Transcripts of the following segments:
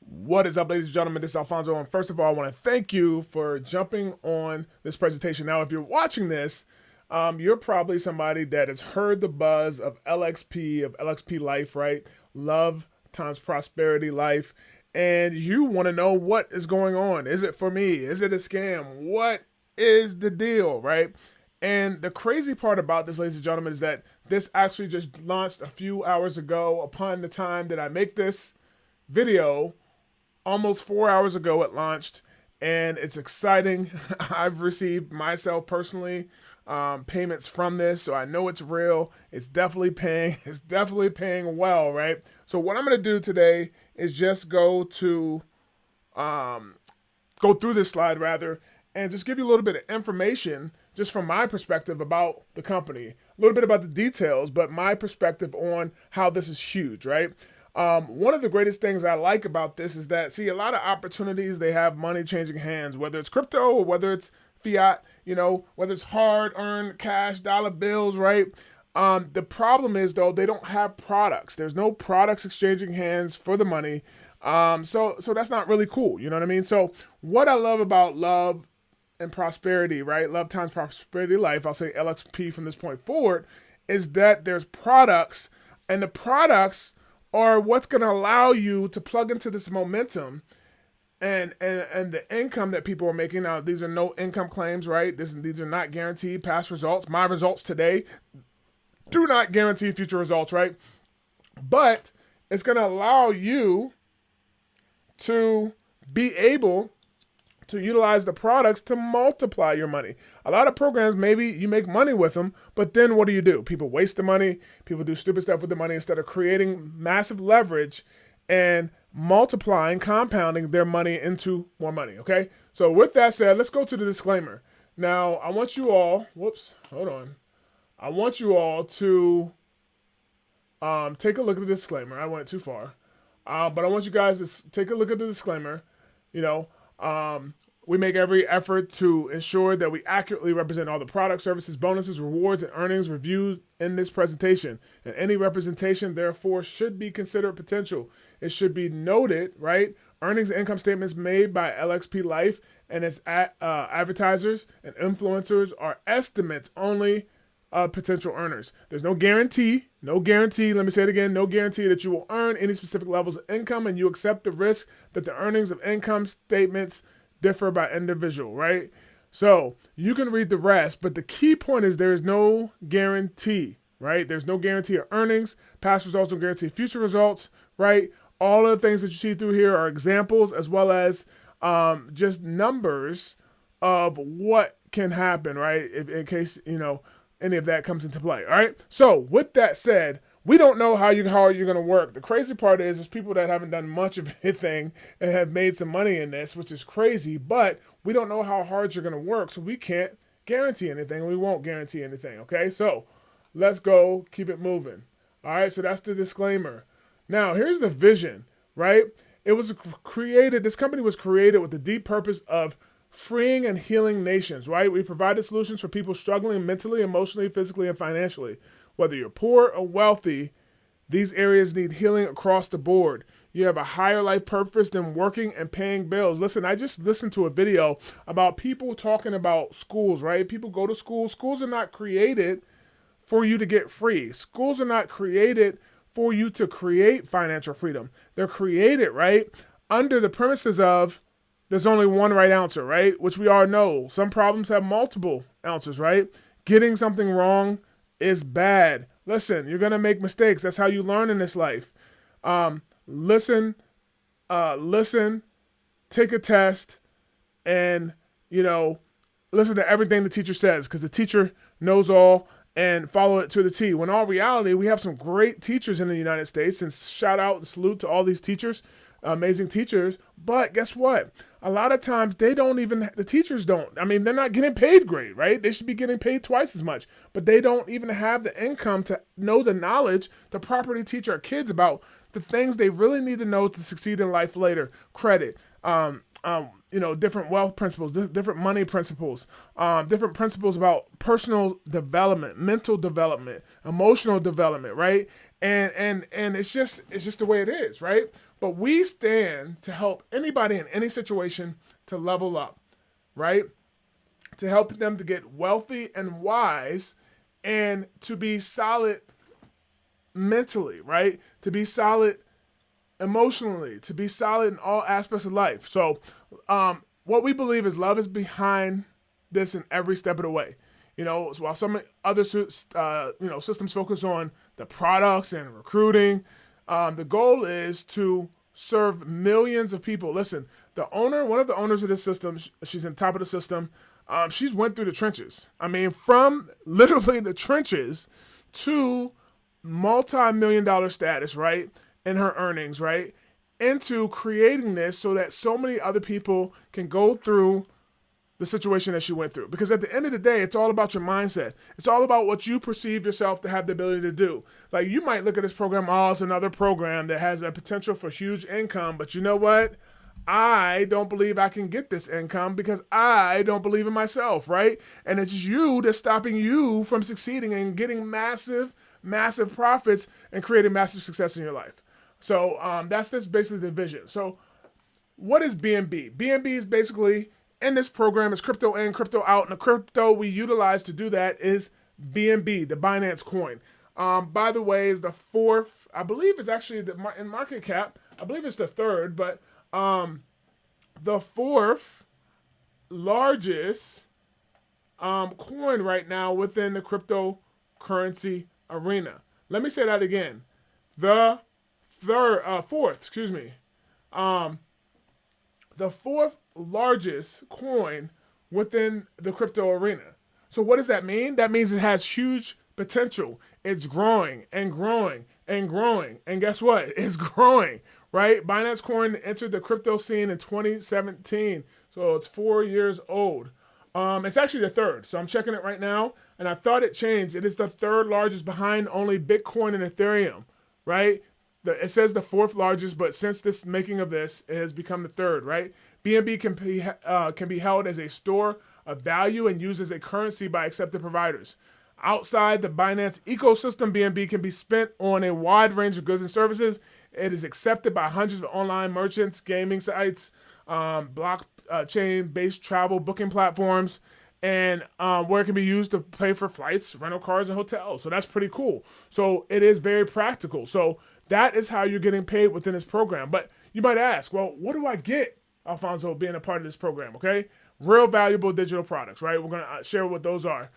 What is up, ladies and gentlemen? This is Alfonso, and first of all, I want to thank you for jumping on this presentation. Now, if you're watching this, you're probably somebody that has heard the buzz of LXP, of LXP Life, right? Love times prosperity life. And you want to know what is going on. Is it for me? Is it a scam? What is the deal, right? And the crazy part about this, ladies and gentlemen, is that this actually just launched a few hours ago. Upon the time that I make this video, almost 4 hours ago it launched, and it's exciting. I've received myself personally payments from this, so I know it's real. It's definitely paying. It's definitely paying well, right? So what I'm going to do today is just go through this slide rather, and just give you a little bit of information just from my perspective about the company, a little bit about the details, but my perspective on how this is huge, right? One of the greatest things I like about this is that, see, a lot of opportunities, they have money changing hands, whether it's crypto or whether it's fiat, whether it's hard earned cash, dollar bills, right? The problem is, though, they don't have products. There's no products exchanging hands for the money. So that's not really cool. You know what I mean? So what I love about love and prosperity, right? Love times prosperity life, I'll say LXP from this point forward, is that there's products, and the products are what's going to allow you to plug into this momentum and the income that people are making. Now, these are no income claims, right? These are not guaranteed past results. My results today do not guarantee future results, right? But it's going to allow you to be able to utilize the products to multiply your money. A lot of programs, maybe you make money with them, but then what do? People waste the money. People do stupid stuff with the money instead of creating massive leverage and multiplying, compounding their money into more money, okay? So with that said, let's go to the disclaimer. Now, I want you all, I want you all to take a look at the disclaimer. I went too far. But I want you guys to take a look at the disclaimer. We make every effort to ensure that we accurately represent all the products, services, bonuses, rewards, and earnings reviewed in this presentation. And any representation, therefore, should be considered potential. It should be noted, right? Earnings and income statements made by LXP Life and its advertisers and influencers are estimates only of potential earners. There's no guarantee, let me say it again, no guarantee that you will earn any specific levels of income, and you accept the risk that the earnings of income statements differ by individual, right? So you can read the rest, but the key point is there is no guarantee, right? There's no guarantee of earnings. Past results don't guarantee future results, right? All of the things that you see through here are examples as well as just numbers of what can happen, right? If, in case, any of that comes into play, all right? So with that said, we don't know how you're going to work. The crazy part is there's people that haven't done much of anything and have made some money in this, which is crazy, but we don't know how hard you're going to work, so we can't guarantee anything. We won't guarantee anything, okay? So let's go keep it moving. All right, so that's the disclaimer. Now, here's the vision, right? This company was created with the deep purpose of freeing and healing nations, right? We provided solutions for people struggling mentally, emotionally, physically, and financially. Whether you're poor or wealthy, these areas need healing across the board. You have a higher life purpose than working and paying bills. Listen, I just listened to a video about people talking about schools, right? People go to school. Schools are not created for you to get free. Schools are not created for you to create financial freedom. They're created, right, under the premises of there's only one right answer, right? Which we all know. Some problems have multiple answers, right? Getting something wrong is bad. Listen, you're going to make mistakes. That's how you learn in this life. Listen, take a test, and, listen to everything the teacher says, because the teacher knows all, and follow it to the T. When all reality, we have some great teachers in the United States, and shout out and salute to all these teachers, amazing teachers. But guess what? A lot of times the teachers don't. I mean, they're not getting paid great, right? They should be getting paid twice as much, but they don't even have the income to know the knowledge to properly teach our kids about the things they really need to know to succeed in life later. Credit, different wealth principles, different money principles, different principles about personal development, mental development, emotional development, right? And it's just the way it is, right? But we stand to help anybody in any situation to level up, right? To help them to get wealthy and wise and to be solid mentally, right? To be solid emotionally, to be solid in all aspects of life. So, what we believe is love is behind this in every step of the way. So while some other systems focus on the products and recruiting, the goal is to serve millions of people. Listen, one of the owners of this system, she's on top of the system. She's went through the trenches. I mean, from literally the trenches to multi-million-dollar status, right? In her earnings, right? Into creating this so that so many other people can go through the situation that she went through. Because at the end of the day, it's all about your mindset. It's all about what you perceive yourself to have the ability to do. Like, you might look at this program, it's another program that has a potential for huge income, but you know what? I don't believe I can get this income because I don't believe in myself, right? And it's you that's stopping you from succeeding and getting massive, massive profits and creating massive success in your life. So that's basically the vision. So what is BNB? BNB is basically, in this program, is crypto in, crypto out. And the crypto we utilize to do that is BNB, the Binance coin. By the way, is the fourth, I believe it's actually in market cap, I believe it's the third, but the fourth largest coin right now within the cryptocurrency arena. Let me say that again. The fourth largest coin within the crypto arena. So what does that mean? That means it has huge potential. It's growing and growing and growing. And guess what? It's growing, right? Binance Coin entered the crypto scene in 2017. So it's 4 years old. It's actually the third. So I'm checking it right now. And I thought it changed. It is the third largest behind only Bitcoin and Ethereum, right? It says the fourth largest, but since this making of this, it has become the third, right? BNB can be held as a store of value and used as a currency by accepted providers. Outside the Binance ecosystem, BNB can be spent on a wide range of goods and services. It is accepted by hundreds of online merchants, gaming sites, blockchain-based travel booking platforms, and where it can be used to pay for flights, rental cars, and hotels. So that's pretty cool. So it is very practical. So that is how you're getting paid within this program. But you might ask, well, what do I get, Alfonso, being a part of this program, okay? Real valuable digital products, right? We're going to share what those are.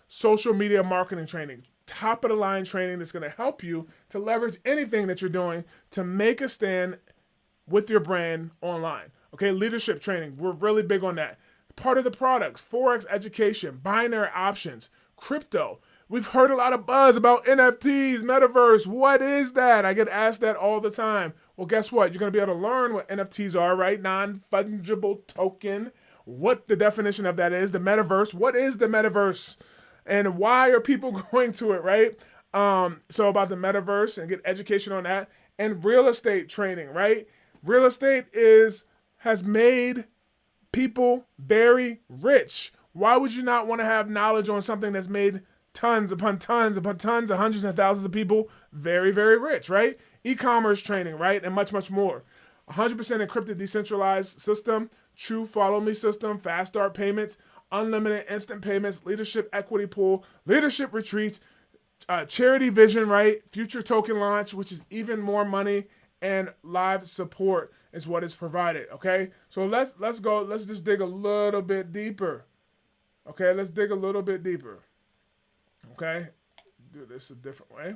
Social media marketing training, top of the line training that's going to help you to leverage anything that you're doing to make a stand with your brand online. Okay, leadership training, we're really big on that. Part of the products, Forex education, binary options, crypto. We've heard a lot of buzz about NFTs, metaverse. What is that? I get asked that all the time. Well, guess what? You're going to be able to learn what NFTs are, right? Non-fungible token. What the definition of that is. The metaverse. What is the metaverse? And why are people going to it, right? So about the metaverse and get education on that. And real estate training, right? Real estate has made people very rich. Why would you not want to have knowledge on something that's made tons upon tons upon tons of hundreds and thousands of people very, very rich, right? E-commerce training, right? And much, much more. 100% encrypted decentralized system, true follow me system, fast start payments, unlimited instant payments, leadership equity pool, leadership retreats, charity vision, right? Future token launch, which is even more money, and live support is what is provided, okay? So let's just dig a little bit deeper. Okay, let's dig a little bit deeper. Okay, do this a different way.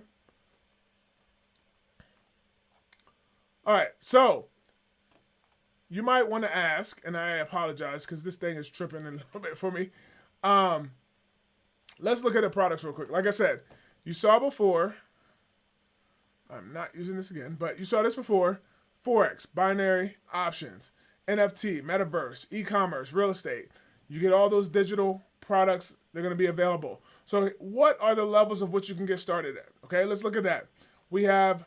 All right, so you might want to ask, and I apologize because this thing is tripping a little bit for me. Let's look at the products real quick. Like I said, you saw before, I'm not using this again, but you saw this before, Forex, binary options, NFT, metaverse, e-commerce, real estate. You get all those digital products, they're going to be available. So what are the levels of which you can get started at? Okay, let's look at that. We have,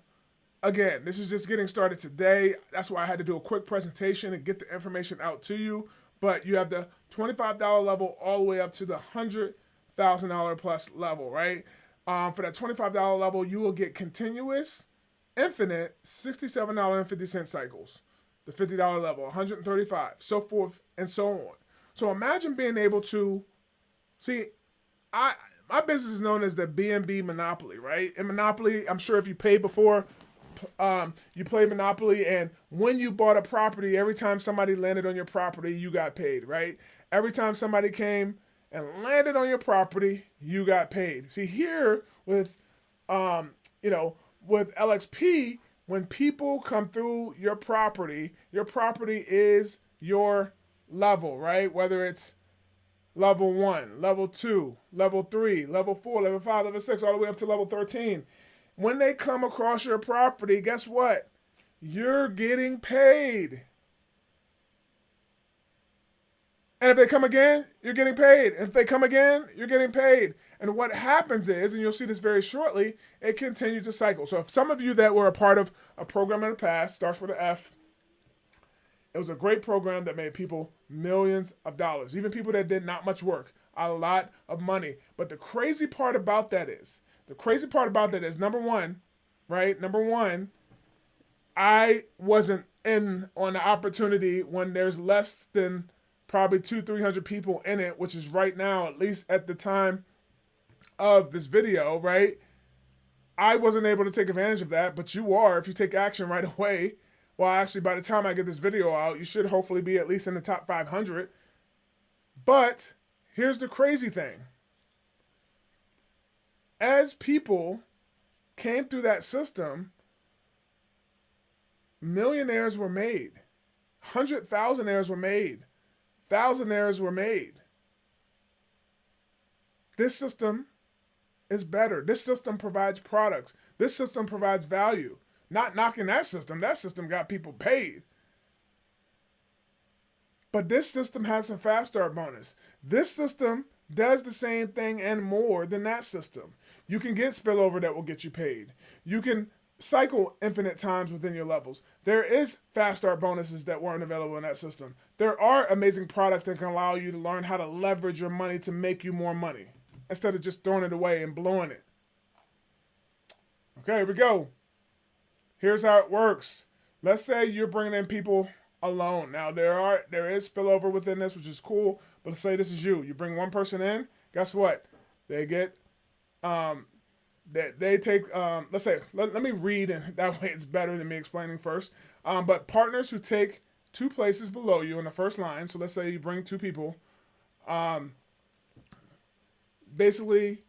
again, this is just getting started today. That's why I had to do a quick presentation and get the information out to you. But you have the $25 level all the way up to the $100,000 plus level, right? For that $25 level, you will get continuous infinite $67.50 cycles, the $50 level, 135, so forth and so on. So imagine being able to see. I My business is known as the B&B Monopoly, right? In Monopoly, I'm sure if you paid before, you played Monopoly, and when you bought a property, every time somebody landed on your property, you got paid, right? Every time somebody came and landed on your property, you got paid. See, here with, with LXP, when people come through your property is your level, right? Whether it's level 1, level 2, level 3, level 4, level 5, level 6, all the way up to level 13. When they come across your property, guess what? You're getting paid. And if they come again, you're getting paid. And if they come again, you're getting paid. And what happens is, and you'll see this very shortly, it continues to cycle. So if some of you that were a part of a program in the past, starts with an F, it was a great program that made people millions of dollars. Even people that did not much work, a lot of money. But the crazy part about that is, number one, right? Number one, I wasn't in on the opportunity when there's less than probably 200-300 people in it, which is right now, at least at the time of this video, right? I wasn't able to take advantage of that, but you are if you take action right away. Well, actually, by the time I get this video out, you should hopefully be at least in the top 500. But here's the crazy thing. As people came through that system, millionaires were made. 100,000aires were made. Thousandaires were made. This system is better. This system provides products. This system provides value. Not knocking that system. That system got people paid. But this system has a fast start bonus. This system does the same thing and more than that system. You can get spillover that will get you paid. You can cycle infinite times within your levels. There is fast start bonuses that weren't available in that system. There are amazing products that can allow you to learn how to leverage your money to make you more money instead of just throwing it away and blowing it. Okay, here we go. Here's how it works. Let's say you're bringing in people alone. Now there is spillover within this, which is cool. But let's say this is you. You bring one person in. Guess what? They get they take let's say let me read, and that way it's better than me explaining first. But partners who take 2 places below you in the first line. So let's say you bring 2 people. Basically,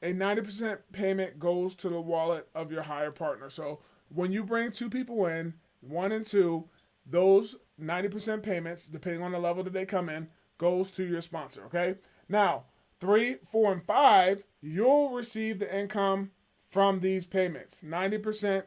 a 90% payment goes to the wallet of your higher partner. So when you bring 2 people in, 1 and 2, those 90% payments, depending on the level that they come in, goes to your sponsor, okay? Now, 3, 4, and 5, you'll receive the income from these payments. 90%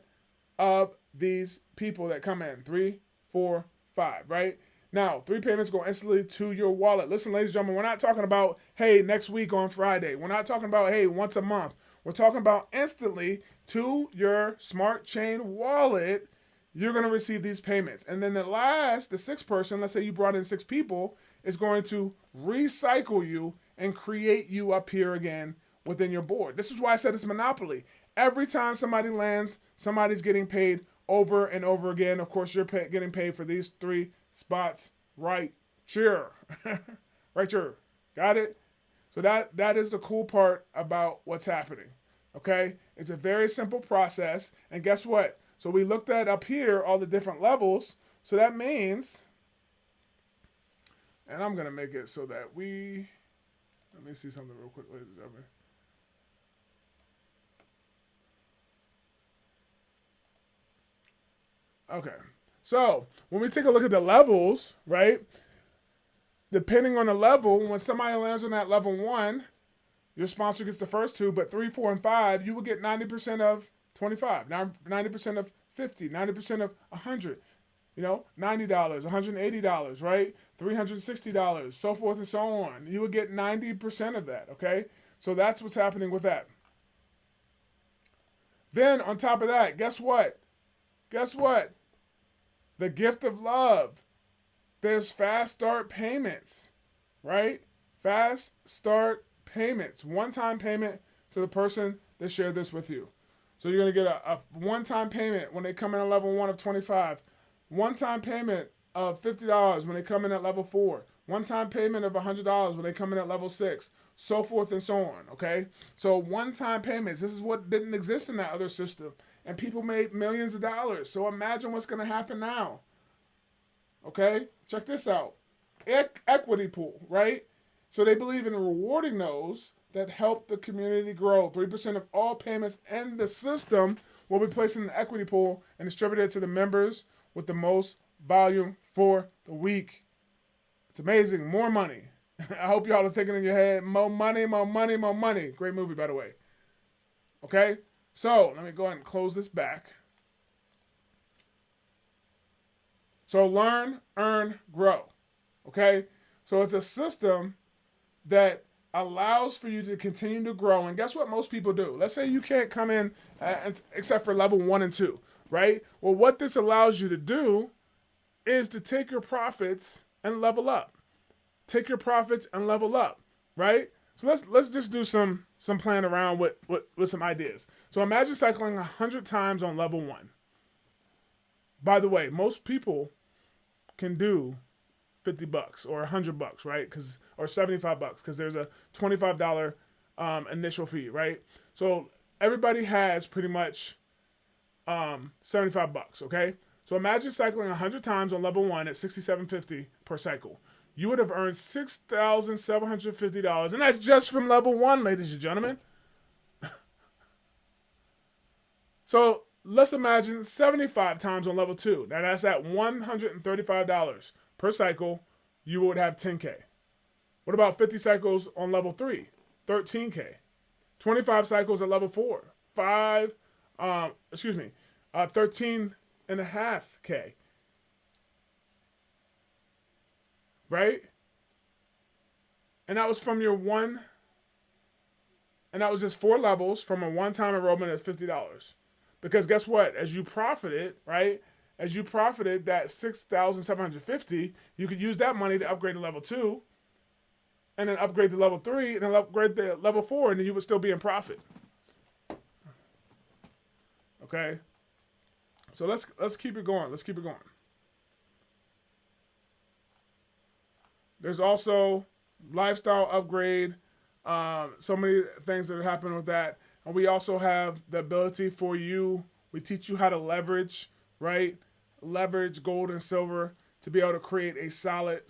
of these people that come in. 3, 4, 5, right? Now, 3 payments go instantly to your wallet. Listen, ladies and gentlemen, we're not talking about, hey, next week on Friday. We're not talking about, hey, once a month. We're talking about instantly to your smart chain wallet. You're going to receive these payments. And then the 6th person, let's say you brought in 6 people, is going to recycle you and create you up here again within your board. This is why I said it's Monopoly. Every time somebody lands, somebody's getting paid over and over again. Of course, you're getting paid for these 3 spots right here. Right here. Got it? So that is the cool part about what's happening. Okay? It's a very simple process. And guess what? So we looked at up here all the different levels. So that means, and I'm going to make it so that let me see something real quick, ladies and gentlemen. Okay. So when we take a look at the levels, right? Depending on the level, when somebody lands on that level 1, your sponsor gets the first 2, but 3, 4, and 5, you will get 90% of 25, 90% of 50, 90% of 100, $90, $180, right? $360, so forth and so on. You would get 90% of that, okay? So that's what's happening with that. Then on top of that, guess what? The gift of love. There's fast start payments, right? Fast start payments. One-time payment to the person that shared this with you. So you're going to get a one-time payment when they come in at level 1 of 25. One-time payment of $50 when they come in at level 4. One-time payment of $100 when they come in at level 6. So forth and so on, okay? So one-time payments, this is what didn't exist in that other system. And people made millions of dollars. So imagine what's going to happen now. Okay? Check this out. Equity pool, right? So they believe in rewarding those that help the community grow. 3% of all payments in the system will be placed in the equity pool and distributed to the members with the most volume for the week. It's amazing. More money. I hope y'all are thinking in your head, more money, more money, more money. Great movie, by the way. Okay? So, let me go ahead and close this back. So, learn, earn, grow. Okay? So, it's a system that allows for you to continue to grow. And guess what most people do? Let's say you can't come in except for level 1 and 2, right? Well, what this allows you to do is to take your profits and level up. Take your profits and level up, right? So let's just do some playing around with some ideas. So imagine cycling 100 times on level 1. By the way, most people can do $50 or $100, right? Or $75 because there's a $25 initial fee, right? So everybody has pretty much $75, okay? So imagine cycling 100 times on level 1 at $67.50 per cycle. You would have earned $6,750, and that's just from level 1, ladies and gentlemen. So let's imagine 75 times on level 2. Now that's at $135 per cycle. You would have $10K. What about 50 cycles on level 3? $13K. 25 cycles at level 4. 13.5K. Right? And that was from your one, and that was just 4 levels from a one-time enrollment of $50. Because guess what? As you profited, right? As you profited that $6,750, you could use that money to upgrade to level 2, and then upgrade to level 3, and then upgrade to level 4, and then you would still be in profit. Okay? So let's keep it going. Let's keep it going. There's also lifestyle upgrade. So many things that happen with that. And we also have the ability for you. We teach you how to leverage, right? Leverage gold and silver to be able to create a solid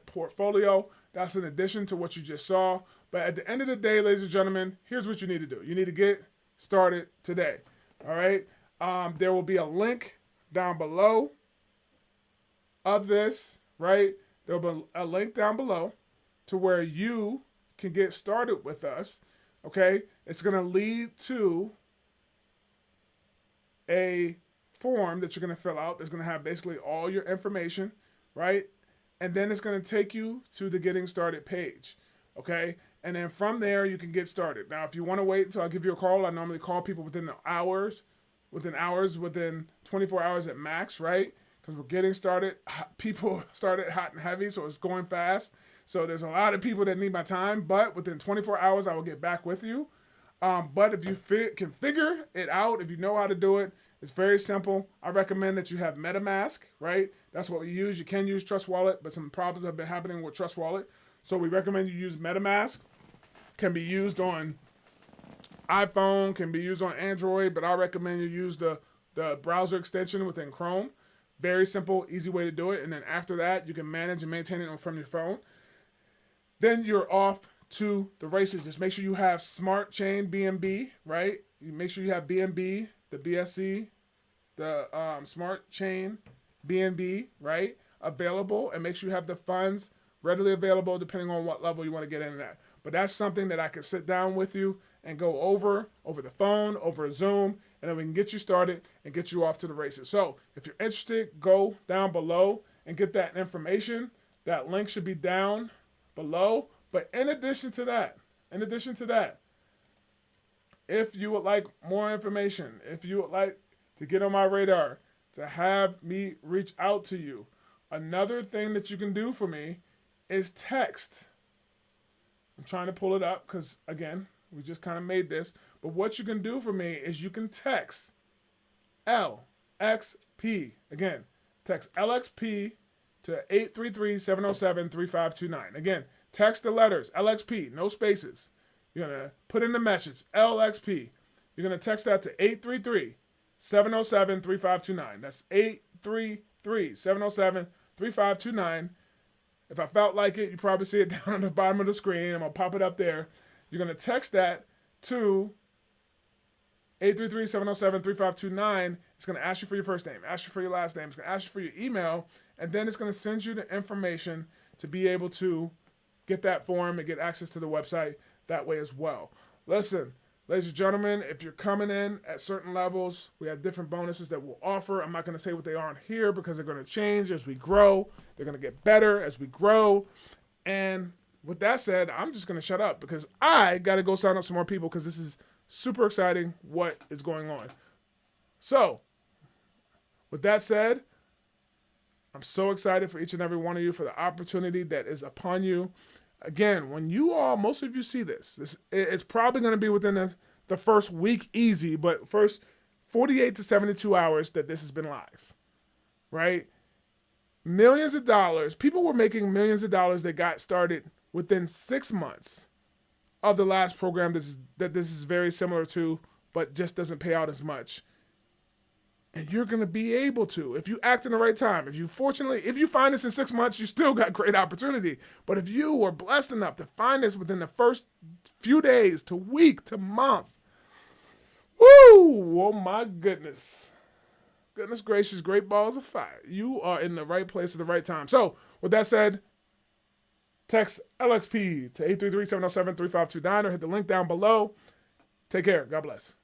portfolio. That's in addition to what you just saw. But at the end of the day, ladies and gentlemen, here's what you need to do. You need to get started today. All right? There will be a link down below of this, right? There will be a link down below to where you can get started with us, okay? It's going to lead to a form that you're going to fill out that's going to have basically all your information, right? And then it's going to take you to the getting started page, okay? And then from there, you can get started. Now, if you want to wait until I give you a call, I normally call people within 24 hours at max, right? Because we're getting started. People started hot and heavy, so it's going fast. So there's a lot of people that need my time, but within 24 hours, I will get back with you. But if you can figure it out, if you know how to do it, it's very simple. I recommend that you have MetaMask, right? That's what we use. You can use Trust Wallet, but some problems have been happening with Trust Wallet. So we recommend you use MetaMask. Can be used on iPhone, can be used on Android, but I recommend you use the browser extension within Chrome. Very simple, easy way to do it. And then after that, you can manage and maintain it from your phone. Then you're off to the races. Just make sure you have Smart Chain BNB, right? You make sure you have BNB, the BSC, the Smart Chain BNB, right? Available, and make sure you have the funds readily available depending on what level you want to get in at. But that's something that I can sit down with you and go over the phone, over Zoom, and then we can get you started and get you off to the races. So if you're interested, go down below and get that information. That link should be down below. But in addition to that, if you would like more information, if you would like to get on my radar, to have me reach out to you, another thing that you can do for me is text. I'm trying to pull it up because, again, We just kind of made this. But what you can do for me is you can text LXP. Again, text LXP to 833-707-3529. Again, text the letters LXP, no spaces. You're going to put in the message LXP. You're going to text that to 833-707-3529. That's 833-707-3529. If I felt like it, you probably see it down on the bottom of the screen. I'm going to pop it up there. You're going to text that to 833-707-3529. It's going to ask you for your first name, ask you for your last name. It's going to ask you for your email, and then it's going to send you the information to be able to get that form and get access to the website that way as well. Listen, ladies and gentlemen, if you're coming in at certain levels, we have different bonuses that we'll offer. I'm not going to say what they are on here because they're going to change as we grow. They're going to get better as we grow. And with that said, I'm just going to shut up because I got to go sign up some more people because this is super exciting what is going on. So, with that said, I'm so excited for each and every one of you for the opportunity that is upon you. Again, when you all, most of you see this it's probably going to be within the first week easy, but first 48 to 72 hours that this has been live, right? Millions of dollars. People were making millions of dollars that got started within 6 months of the last program this is very similar to, but just doesn't pay out as much. And you're going to be able to, if you act in the right time. If you find this in 6 months, you still got great opportunity. But if you were blessed enough to find this within the first few days to week to month, woo, oh my goodness. Goodness gracious, great balls of fire. You are in the right place at the right time. So, with that said, text LXP to 833-707-3529 or hit the link down below. Take care. God bless.